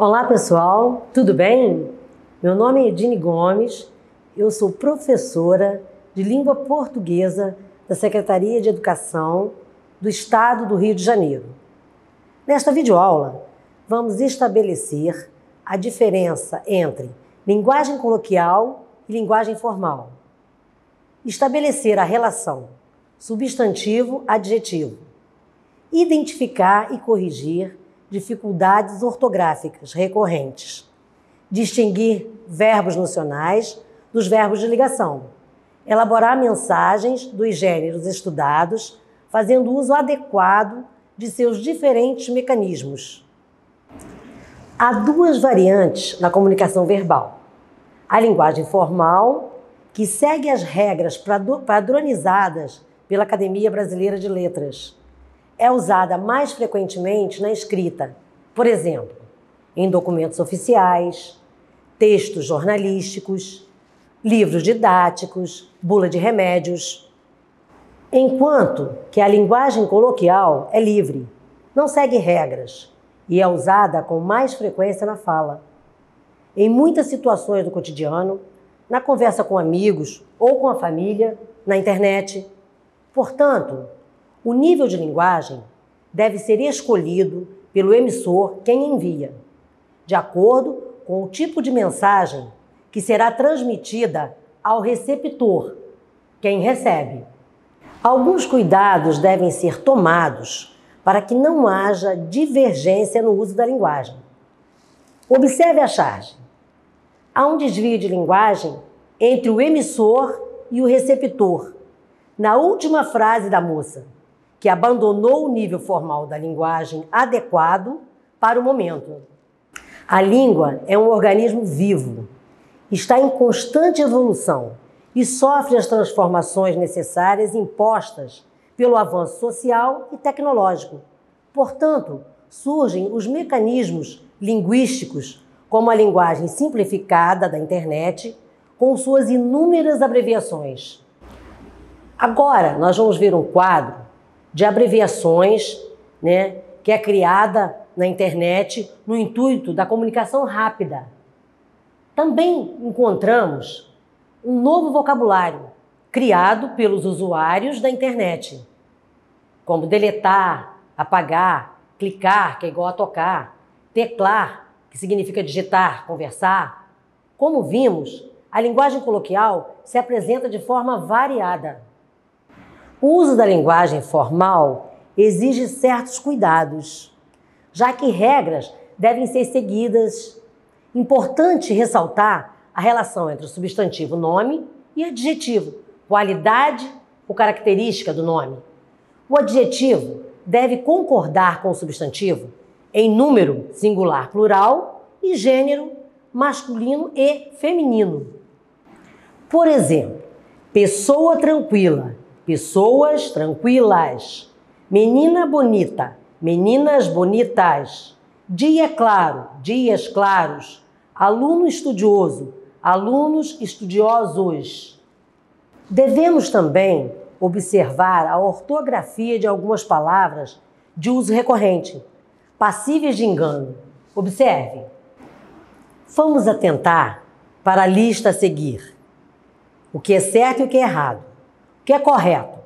Olá pessoal, tudo bem? Meu nome é Edine Gomes, eu sou professora de língua portuguesa da Secretaria de Educação do Estado do Rio de Janeiro. Nesta videoaula, vamos estabelecer a diferença entre linguagem coloquial e linguagem formal. Estabelecer a relação substantivo-adjetivo. Identificar e corrigir dificuldades ortográficas recorrentes. Distinguir verbos nocionais dos verbos de ligação. Elaborar mensagens dos gêneros estudados, fazendo uso adequado de seus diferentes mecanismos. Há duas variantes na comunicação verbal. A linguagem formal, que segue as regras padronizadas pela Academia Brasileira de Letras. É usada mais frequentemente na escrita, por exemplo, em documentos oficiais, textos jornalísticos, livros didáticos, bula de remédios. Enquanto que a linguagem coloquial é livre, não segue regras e é usada com mais frequência na fala. Em muitas situações do cotidiano, na conversa com amigos ou com a família, na internet. Portanto, o nível de linguagem deve ser escolhido pelo emissor, quem envia, de acordo com o tipo de mensagem que será transmitida ao receptor, quem recebe. Alguns cuidados devem ser tomados para que não haja divergência no uso da linguagem. Observe a charge. Há um desvio de linguagem entre o emissor e o receptor, na última frase da moça, que abandonou o nível formal da linguagem adequado para o momento. A língua é um organismo vivo, está em constante evolução e sofre as transformações necessárias impostas pelo avanço social e tecnológico. Portanto, surgem os mecanismos linguísticos, como a linguagem simplificada da internet, com suas inúmeras abreviações. Agora, nós vamos ver um quadro de abreviações, que é criada na internet no intuito da comunicação rápida. Também encontramos um novo vocabulário criado pelos usuários da internet, como deletar, apagar, clicar, que é igual a tocar, teclar, que significa digitar, conversar. Como vimos, a linguagem coloquial se apresenta de forma variada. O uso da linguagem formal exige certos cuidados, já que regras devem ser seguidas. Importante ressaltar a relação entre o substantivo nome e adjetivo, qualidade ou característica do nome. O adjetivo deve concordar com o substantivo em número singular plural e gênero masculino e feminino. Por exemplo, pessoa tranquila, pessoas tranquilas. Menina bonita, meninas bonitas. Dia claro, dias claros. Aluno estudioso, alunos estudiosos. Devemos também observar a ortografia de algumas palavras de uso recorrente, passíveis de engano. Observe. Vamos atentar para a lista a seguir. O que é certo e o que é errado. O que é correto?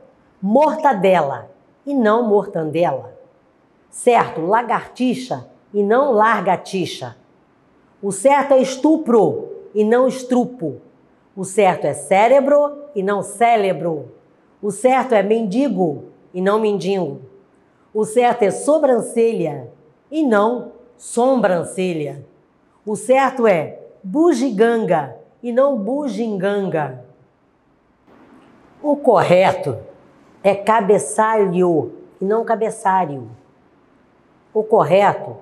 Mortadela e não mortandela. Certo, lagartixa e não largatixa. O certo é estupro e não estrupo. O certo é cérebro e não cérebro. O certo é mendigo e não mendigo. O certo é sobrancelha e não sobrancelha. O certo é bugiganga e não bugiganga. O correto é cabeçalho e não cabeçário. O correto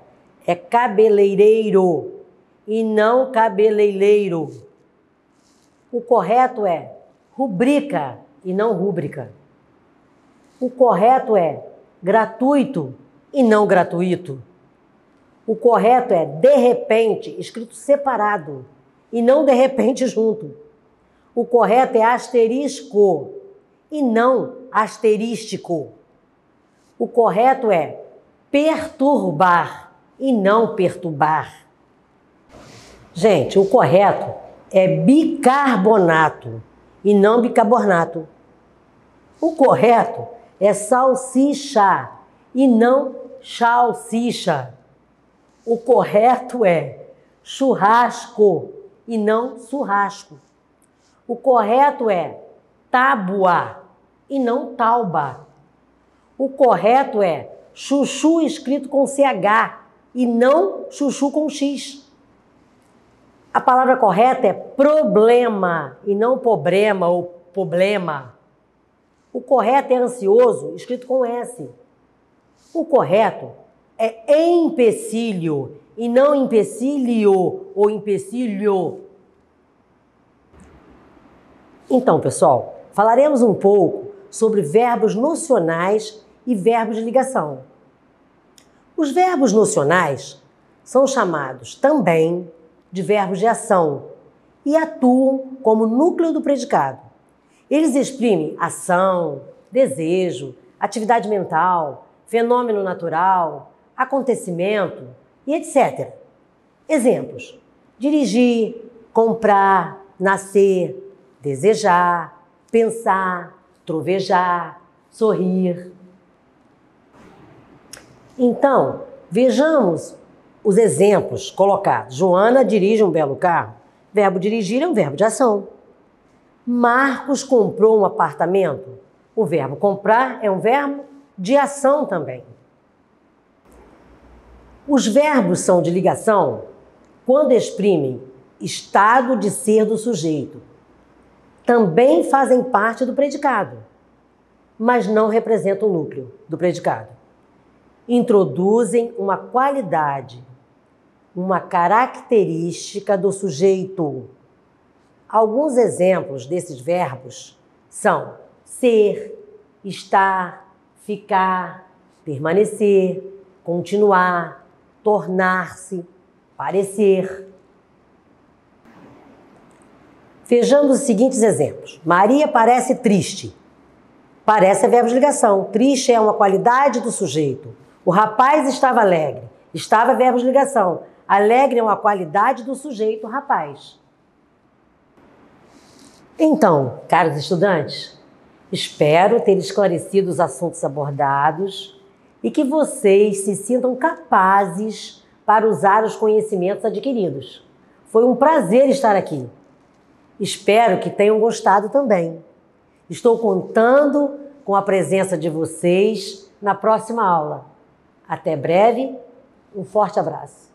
é cabeleireiro e não cabeleireiro. O correto é rubrica e não rúbrica. O correto é gratuito e não gratuito. O correto é de repente, escrito separado, e não de repente junto. O correto é asterisco e não asterístico. O correto é perturbar e não perturbar. Gente, o correto é bicarbonato e não bicarbonato. O correto é salsicha e não salsicha. O correto é churrasco e não churrasco. O correto é tábua e não tauba. O correto é chuchu escrito com CH e não chuchu com X. A palavra correta é problema e não problema ou problema. O correto é ansioso, escrito com S. O correto é empecilho e não empecilho ou empecilho. Então, pessoal, falaremos um pouco sobre verbos nocionais e verbos de ligação. Os verbos nocionais são chamados também de verbos de ação e atuam como núcleo do predicado. Eles exprimem ação, desejo, atividade mental, fenômeno natural, acontecimento e etc. Exemplos: dirigir, comprar, nascer, desejar, pensar, trovejar, sorrir. Então, vejamos os exemplos colocados. Joana dirige um belo carro. Verbo dirigir é um verbo de ação. Marcos comprou um apartamento. O verbo comprar é um verbo de ação também. Os verbos são de ligação quando exprimem estado de ser do sujeito. Também fazem parte do predicado, mas não representam o núcleo do predicado. Introduzem uma qualidade, uma característica do sujeito. Alguns exemplos desses verbos são ser, estar, ficar, permanecer, continuar, tornar-se, parecer. Vejamos os seguintes exemplos. Maria parece triste. Parece é verbo de ligação. Triste é uma qualidade do sujeito. O rapaz estava alegre. Estava é verbo de ligação. Alegre é uma qualidade do sujeito, rapaz. Então, caros estudantes, espero ter esclarecido os assuntos abordados e que vocês se sintam capazes para usar os conhecimentos adquiridos. Foi um prazer estar aqui. Espero que tenham gostado também. Estou contando com a presença de vocês na próxima aula. Até breve, um forte abraço.